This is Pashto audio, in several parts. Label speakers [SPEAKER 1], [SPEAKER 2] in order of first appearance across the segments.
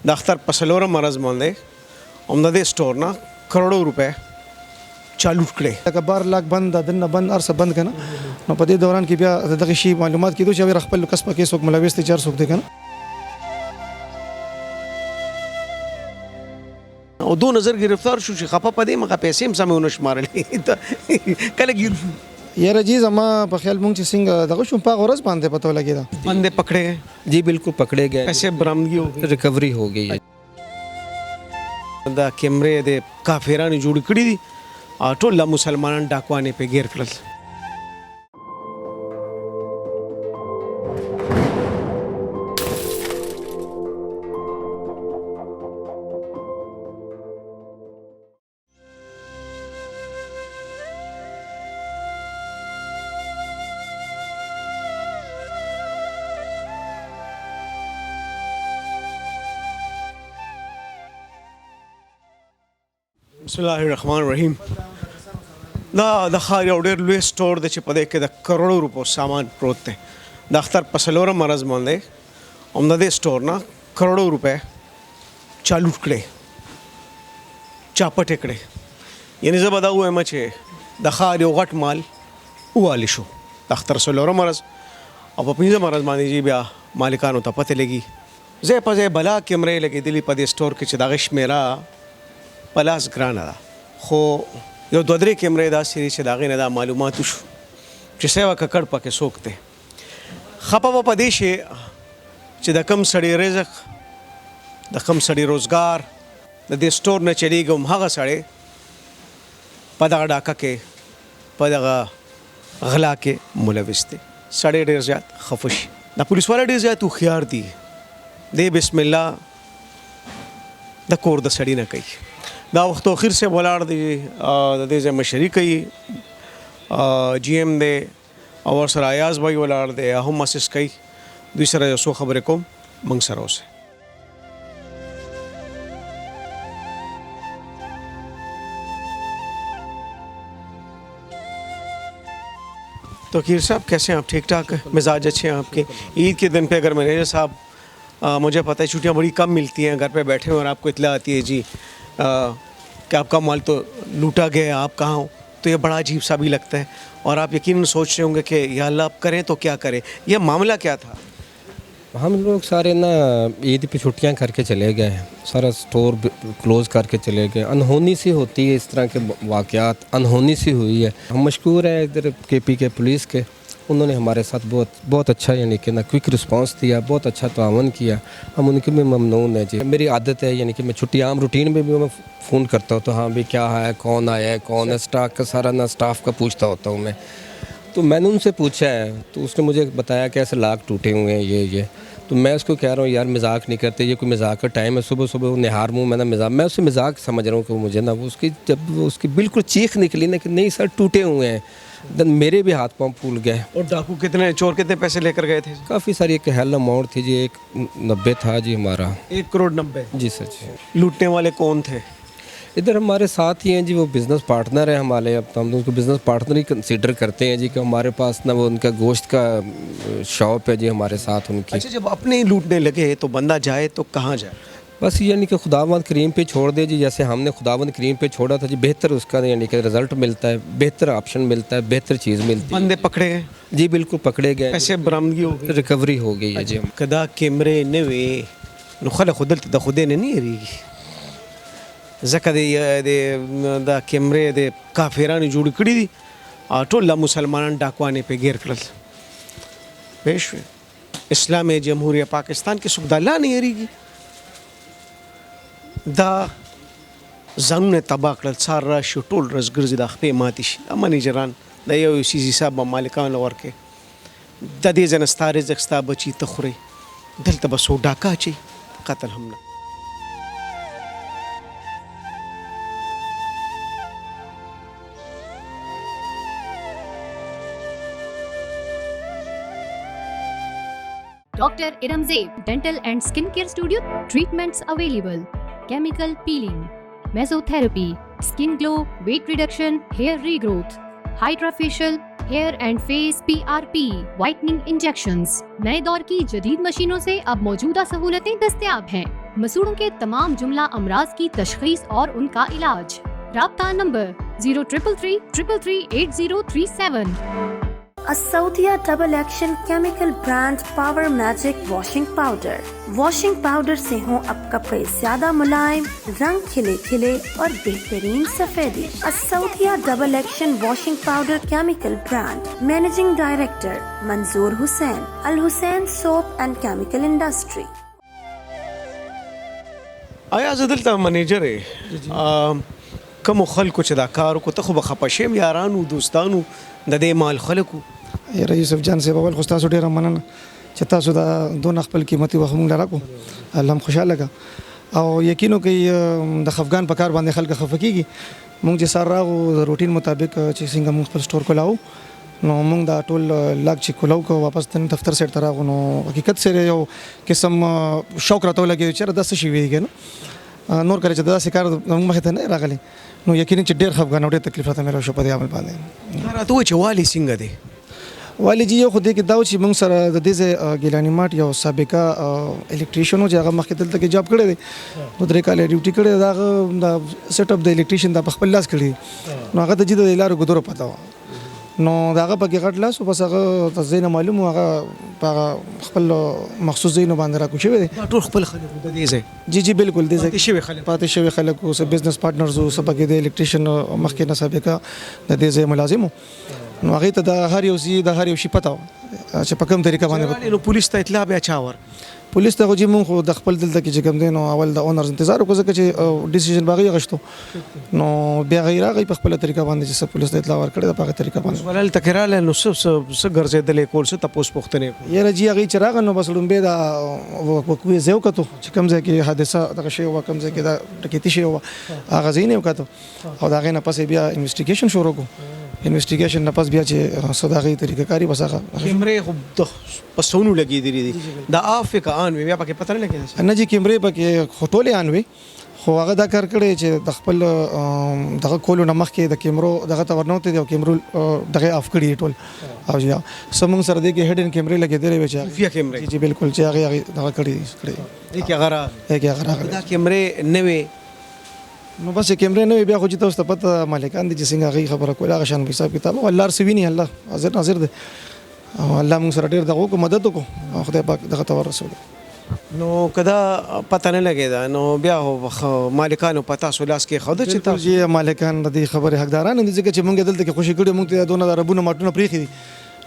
[SPEAKER 1] د اختر په څلورم مرض باندې هم د دې سټور نه کروڑو روپے چالو کړي.
[SPEAKER 2] لکه بار لاک بند دنه بند ارسه بند کنه نو په دې دوران کې بیا دغه شی معلومات کیدو چې خپل کسب کې څوک ملوث دي چار څوک دي کنه
[SPEAKER 1] او دو نظر گرفتار شو چې خپه پدې مګه پیسې هم سمونه شمارلې کله ګیر
[SPEAKER 2] یاره جی زما په خیال مونږ چې څنګه دغه شوم په غرض باندې پته لګی دا
[SPEAKER 1] بندے پکڑے
[SPEAKER 3] जी बिल्कुल पकड़े गए,
[SPEAKER 1] پیسې برامدګي हो گئی.
[SPEAKER 3] रिकवरी हो गई है.
[SPEAKER 1] دا کیمرې د کافرانو جوړ کړی دي ټول مسلمانان ډاکوانې په غیر کړل. بسم الله الرحمن الرحیم. دا د ښار یو ډېر لوی سټور دی چې په دې کې د کروڑو روپو سامان پروت دی. د اختر په څلورم مرض باندې هم د دې سټور نه کروڑو روپے چالو کړي چاپټې کړي. یعنې زه به دا ووایم چې د ښار یو غټ مال ووالي شو د اختر څلورم مرض او په پنځم مرض باندې چې بیا مالکانو ته پته لګي ځای په ځای بلا کیمرې لګېدلي په دې سټور کې چې د هغې شمېره پلاس ګرانه ده خو یو دوه درې کیمرې داسې دي چې د هغې نه دا معلومات وشو چې سیوه ککړ پکې څوک دی. خپه به په دې شي چې د کم سړي رزق د کم سړي روزګار د دې سټور نه چلیږي هم هغه سړی په دغه ډاکه کې په دغه غلا کې ملوث دی. سړی ډېر زیات خفه شي. د پولیس والا ډېر زیات هوښیار دي. دی بسم الله د کور د سړي نه کوي. دا وخت اخیر سے ولاړ دی د دې ځای مشري کوي جی ایم دی او ورسره ایاز بھائی ولاړ دی هم اسس کوي. دوی سره یو څو خبرې کوم موږ سره اوسئ. तो कीर साहब कैसे हैं आप? ठीक ठाक मिजाज अच्छे हैं आपके? ईद के दिन पे अगर मैनेजर साहब मुझे पता है छुट्टियाँ बड़ी कम मिलती हैं, घर पे बैठे हैं और आपको इत्तला आती है जी कि आपका माल तो लूटा गया है, आप कहाँ हो, तो ये बड़ा अजीब सा भी लगता है और आप यकीनन सोच रहे होंगे कि या अल्लाह आप करें तो क्या करें. ये मामला क्या था?
[SPEAKER 3] हम लोग सारे ना ईद पे छुट्टियां करके चले गए, सारा स्टोर क्लोज़ करके चले गए. अनहोनी सी होती है इस तरह के वाक़यात, अनहोनी सी हुई है. हम मशकूर हैं इधर KP के पुलिस के, उन्होंने हमारे साथ बहुत अच्छा यानी कि ना क्विक रिस्पांस दिया, बहुत अच्छा तावन किया. हम उनके भी ममनून हैं जी. मेरी आदत है यानी कि मैं छुट्टी आम रूटीन में भी मैं फ़ोन करता हूँ तो हाँ भाई क्या है, कौन आया है, कौन है, स्टाफ का सारा ना स्टाफ का पूछता होता हूँ मैं. तो मैंने उनसे पूछा है तो उसने मुझे बताया कि ऐसे लाख टूटे हुए हैं ये. तो मैं उसको कह रहा हूँ यार मजाक नहीं करते, ये कोई मजाक का टाइम है. सुबह सुबह वो निहार मुँह में ना मजाक, मैं उससे मजाक समझ रहा हूँ कि मुझे ना वो उसकी जब वो उसकी बिल्कुल चीख निकली ना कि नहीं सर टूटे हुए हैं, देन मेरे भी हाथ पाँव फूल गए.
[SPEAKER 1] और डाकू कितने, चोर कितने पैसे लेकर गए थे?
[SPEAKER 3] काफ़ी सारी एक हेल अमाउंट थी जी, 190 था जी हमारा.
[SPEAKER 1] 1,90,00,000
[SPEAKER 3] जी सर जी.
[SPEAKER 1] लूटने वाले कौन थे?
[SPEAKER 3] इधर हमारे साथ ही हैं जी, वो बिज़नेस पार्टनर है हमारे. अब हम उनको बिज़नेस पार्टनर ही कंसीडर करते हैं जी कि हमारे पास ना वो उनका गोश्त का शॉप है जी हमारे साथ उनकी.
[SPEAKER 1] अच्छा, जब अपने ही लूटने लगे तो बंदा जाए तो कहाँ जाए?
[SPEAKER 3] बस यानी कि खुदावंद करीम पे छोड़ दे जी, जैसे हमने खुदावंद करीम पे छोड़ा था जी, बेहतर उसका यानी कि रिज़ल्ट मिलता है, बेहतर ऑप्शन मिलता है, बेहतर चीज़ मिलती है.
[SPEAKER 1] बंदे पकड़े गए?
[SPEAKER 3] जी बिल्कुल पकड़े गए.
[SPEAKER 1] पैसे बरामदगी हो गई,
[SPEAKER 3] रिकवरी हो गई है जी.
[SPEAKER 1] कदा कैमरे ने वे नखल खुदल त खुदे ने नहीं रही ځکه د کیمرې د کافرانو جوړ کړي دي ټول مسلمانان ډاکوانې په غیر کړل. پېښ اسلامي جمهوریت پاکستان کې څوک د الله نه یریږي. دا ځانونه تباه کړل. څار راشي ټول ورځ ګرځي د خپې ماتې شي. دا منیجران د یو څیز حساب به مالکانو ورکوي. د دې ځای نه ستا رزق ستا بچي ته خورئ، دلته به څوک ډاکه اچوي، قتل هم نه.
[SPEAKER 4] Dr. Iramzeeb Dental and Skin Care Studio. Treatments available: chemical peeling, mesotherapy, skin glow, weight reduction, hair regrowth, hydrofacial, hair and face PRP, whitening injections. नए दौर की जदीद मशीनों से अब मौजूदा सहूलतें दस्तयाब हैं. मसूड़ों के तमाम जुमला अमराज की तशखीस और उनका इलाज। राब्ता नंबर 0333338037।
[SPEAKER 5] Asaudia Double Action Chemical Brand Power Magic Washing Powder। Washing powder से हों अब कपड़े ज्यादा मुलायम, रंग खिले खिले और बेहतरीन सफेदी। असौदिया double action washing powder chemical brand. Managing director Manzoor Hussain, Al Hussain soap and chemical industry.
[SPEAKER 1] आया زه دلته منیجر کوم خلکو چې دا کار وکړو ته خو به خفه شیم یارانو دوستانو د دې مال خلکو
[SPEAKER 2] یاره یوسف جان صاحب اول خو تاسو ډېره مننه چې تاسو دا دونه خپل قیمتي وخت موږ له راکړو الله هم خوشحاله کړه او یقین وکړئ د خفګان په کار باندې خلک خفه کېږي موږ چې سار راغو د روټین مطابق چې څنګه موږ خپل سټور کولاو نو موږ دا ټول لاک چې کولاو کو واپس تن دفتر سره ته راغو نو حقیقت سره یو قسم شوق راته ولګي چې دا څه شي ویږي نور کړي چې دا سکار موږ مخ ته نه راغلي نو یقینا چې ډېر خفګان او ډېر تکلیف راته مې شو په دې عمل باندې
[SPEAKER 1] راته و چې والی څنګه دی
[SPEAKER 2] والی جی یو خو دې کې دا چې موږ سره د دې ګیلانی ماټ یو سابقه الکتریشن چې هغه مخکې دلته کې جاب کړی دی نو درې کال ډیوټي کړی دا سیټ اپ د الکتریشن د خپل لاس کړی نو هغه د جید د لارو ګدور پتا و نو داغه پکې غټ لاس او بس هغه تزین معلوم هغه په خپل مخصوص زینو باندې را کو شوی دی
[SPEAKER 1] ټول خپل خلک د دې ځای
[SPEAKER 2] جی جی بالکل دې ځای
[SPEAKER 1] شوی خلک
[SPEAKER 2] پاتې شوی خلک او سب بزنس پارټنرز او سب کې د الکتریشن مخکې نه سابقه د دې ځای ملازمو نو هغه ته د هر یو شي پتا و چې په کوم طریقه باندې
[SPEAKER 1] نو پولیس ته اطلاع بیا چاور
[SPEAKER 2] پولیس ته چې مونږ د خپل دلته کې چې کوم دین او اول د اونرز انتظار وکړو چې ډیسیژن باغی غشتو نو بیا غیر هغه په خپل طریقه باندې چې پولیس ته اطلاع ورکړه په هغه طریقه باندې
[SPEAKER 1] ولل تکراله نو څه ګرځیدلې کول څه تاسو پوښتنه
[SPEAKER 2] یاره جی هغه چراغ نو بس لومبه دا وکوي زیو کتو چې کوم ځای کې حادثه دغه شی و کوم ځای کې دا ټکیتی شی و هغه زینې وکړو او دا غینه پسې بیا انویسټیګیشن شروع کو انویسټیګیشن نه پس بیا چې صداغي طریقه کاری بسخه
[SPEAKER 1] کیمرې خو پسونو لګې دي دا افریقا ان بیا پکې پته نه لګي
[SPEAKER 2] نه جی کیمرې پکې خټولې انوي خو هغه دا کار کړی چې د خپل دغه کولو نمخ کې د کیمرو دغه تورنوته دی او کیمرو دغه اف کړی ټول او یا سمون سره د کې هډن کیمرې لګې دی وچا
[SPEAKER 1] فیا کیمرې
[SPEAKER 2] جی بالکل چې هغه دغه کړی
[SPEAKER 1] کې غره دا کیمرې نوې
[SPEAKER 2] نو بس کیمرې نه بیا خو چې تاسو ته پته مالکان دي چې څنګه غي خبره کوله غشان حساب کتاب او الله رسویني الله حاضر دی او الله موږ سره ډېر دغه کو مدد وکړو خدای پاک دغه تور رسول
[SPEAKER 1] نو کدا پته نه لګیدا نو بیا مالکانو پتا سولاس کې خود چې
[SPEAKER 2] تاسو مالکان د خبره حقداران دي چې موږ دلته کې خوشی کړي موږ ته دونه ربونه ماټونه پریخي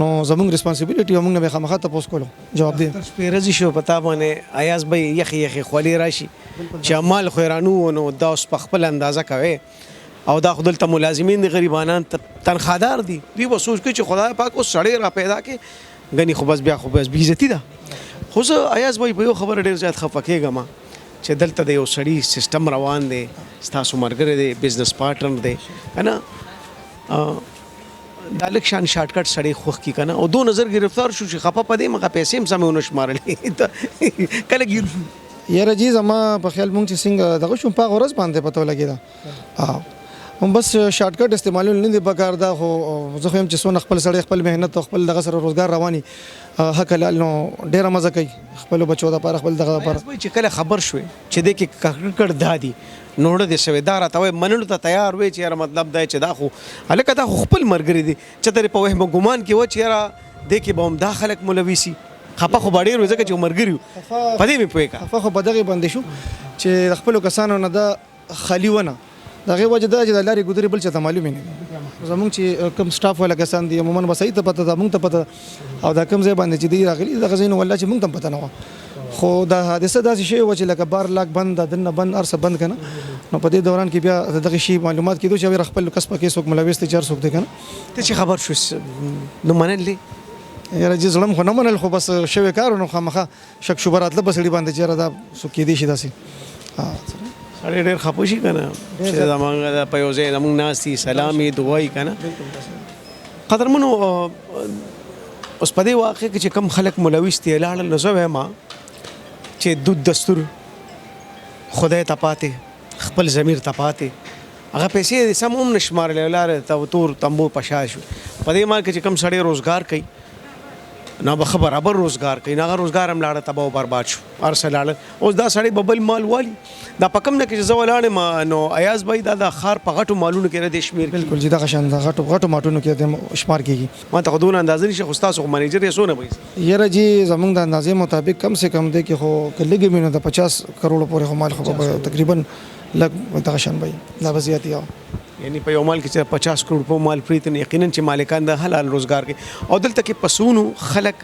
[SPEAKER 2] نو زموږ ریسپانسیبিলিټي موږ به خامخا تاسو کولو جواب دی
[SPEAKER 1] پیرزي شو پتا باندې ایاز به یخي خولي راشي چې مال خیرانو نو دا اوس په خپل اندازه کوي او دا خپل ته ملازمین دي غریبانان تنخوادار دي دوی به سوچ کوي چې خدای پاک اوس سړی را پیدا کې غني خو بس بیا خو بس بیزتی ده خو زه ایاز به یو خبر ډیر زیات خفه کېږم چې دلته د یو سړی سیستم روان دی ستاسو مرګره دی بزنس پارټنر دی کنه دا لک شان شارټ کټ سړی خوخ کی کنه او دو نظر گرفتار شو چې خپه پدې مګه پیسې هم سمونه شمارلې کله ګیر
[SPEAKER 2] یاره جی زما په خیال مونږ چې څنګه دغه شوم په غرض باندې پته لګیدا هم بس شارټ کټ استعمالول نه دی پکار دا خو زه هم چې سونه خپل سړی خپل مهنت او خپل دغه سره روزګار رواني حق حلال نو ډیره مزه کوي خپل بچو د پر خپل دغه پر
[SPEAKER 1] چې کله خبر شوي چې د کې کړ دادی نوړه د سویدار ته منلو ته تیار وي چې مطلب دا چې دا خو الکه دا خپل مرګري دي چې تر په وهم ګمان کې و چې را د کې بم داخلك ملويسي خپه خو باډیر وځه چې مرګري پدې می پوي کا
[SPEAKER 2] خپه خو بدغه باندې شو چې خپل کسانو نه دا خالی ونه دغه وجه دا چې د لاري ګذري بل څه ته معلوم نه زمونږ چې کم سټاف ولا کسان دي عموما بسې ته پته دا مونږ ته پته او دا کم ځای باندې چې دی راغلي دغه زین ولا چې مونږ ته پته نه و خو دا حادثه داسې شی و چې لکه بار لاک بند دنه بند ارسه بند کنه نو په دې دوران کې بیا دغه شی معلومات کیدو چې خپل کسب کې څوک ملوث دي چار څوک دي کنه
[SPEAKER 1] ته چې خبر شو نو منلې
[SPEAKER 2] یاره چې ظلم خو نه منل خو بس شوی کار نو خامخه شک شوبرات له بسړي باندې چې را دا څوک کې دي شي داسې
[SPEAKER 1] سړی ډېر خپه شي که نه چې زمونږ په یو ځای زمونږ ناستي سلامي دعایي که نه قدرمنو اوس په دې واقع کې چې کم خلک ملوث دي لاړل نو زه وایم چې دود دستور خدای ته پاتې خپل ضمیر ته پاتې هغه پیسې سم هم نه شمارلې لارې ته تور تمبو په شا شو په دې مال کې چې کم سړی روزګار کوي نه به ښه برابر روزګار کوي نه هغه روزګار هم لاړه تباه او برباد شو هر څه لاړه اوس دا سړی به بل مال والي دا په کوم نه کې چې زه ولاړم نو ایاز بھائی دا د ښار په غټو مالونو کې نه دی شمېر کېږي.
[SPEAKER 2] بالکل چې دغه شان د غټو ماټونو کې د شمار کېږي.
[SPEAKER 1] ما ته خو دونه اندازه نشي خو ستاسو خو منیجر یې څونه پیسې
[SPEAKER 2] یاره جی زمونږ د اندازې مطابق کم سے کم دی کې خو که لږې وي نو د 50 کروڑو پورې خو مال خو به تقریبا لږ دغه شان وي دا به زیات یا
[SPEAKER 1] یعنی په یو مال کې چې 50 کروڑ په مال پریت نه یقینا چې مالکان د حلال روزګار کوي او دلته کې پسونو خلک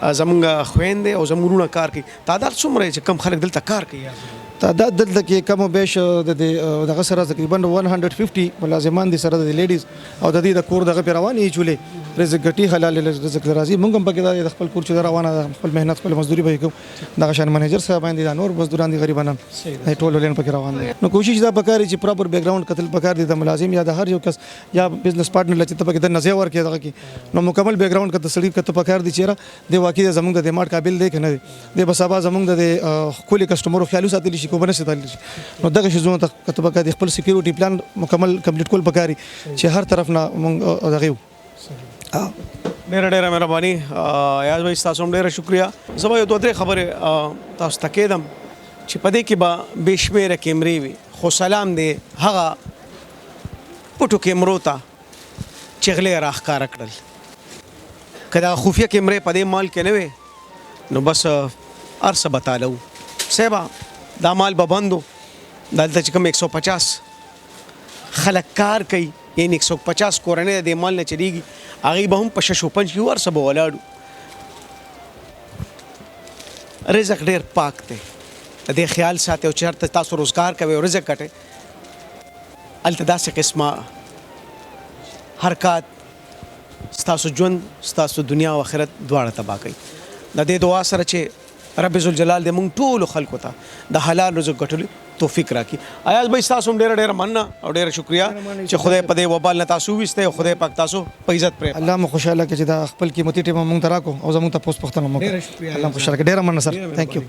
[SPEAKER 1] زمونږ خويندې او زمونږ کار کوي. تعداد څومره چې کم خلک دلته کار کوي؟
[SPEAKER 2] تعداد دلته کې کم او بیش دغه سره تقریبا 150 ملازمان دي سره د لیډیز او د دې د کور دغه روانې چولې رزق ګټي حلال رزق راځي. موږ هم پکې د خپل کور چې روانه خپل مهنت خپل مزدوري به کوو دغه شان منیجر صاحب باندې دا نور مزدوران دي غریبانان ټول ولین پکې روان دي. نو کوشش دا پکاري چې پراپر بیک گراوند قتل پکار دي د ملازم یا د هر یو کس یا بزنس پارټنر لچ ته پکې د نظر ورکې دغه کې نو مکمل بیک گراوند کته سړي کته پکار دي چیرې د واقعي زمونږ د مارک قابل دی کنه دی به سبا زمونږ د خولي کسٹمرو خیالو ساتلی شي کو بنه ساتلی شي نو دغه شزونه ته کته پکار دي خپل سکیورټي پلان مکمل کمپلیټ کول پکاري چې هر طرف نه مونږ دغه
[SPEAKER 1] ډېره مهرباني ایاز بھائی تاسو هم ډېره شکریا. زه به یو دوه درې خبرې تاسو ته کېدم چې په دې کې به بې شمېره کیمرې وي خو سلام دی هغه پټو کیمرو ته چغلې راښکاره کړل. که دا خفیه کیمرې په دې مال کې نه وي نو بس هر څه به تاله وو صاحبه دا مال به بند و دلته چې کوم 150 خلک کار کوي یعنی 150 کورنۍ د مال نه چلیږي هغه به هم په شش او پنځ کې ورسه به ولاړو. رزق ډېر پاک دی د دې خیال ساتي او چېرته تاسو روزګار کوئ او رزق ګټئ هلته داسې قسمه حرکات ستاسو ژوند ستاسو دنیا او آخرت دواړه تباه کوي. د دې دعا سره چې رب ذوالجلال دې موږ ټولو خلکو ته د حلال رزق ګټلو توفیق راکړي. ایاز بھائی تاسو هم ډېره مننه او ډېره شکریا چې خدای په دې وبال نه تاسو وسته او خدای پاک تاسو په عزت پرې
[SPEAKER 2] الله مو خوشاله کړي چې دا خپل قیمتي ټیم مونږ ته راکو او زموږ ته پوس پختنه مو
[SPEAKER 1] ډېره شکریا
[SPEAKER 2] الله خوشاله کړي ډېره مننه سر ثانک یو.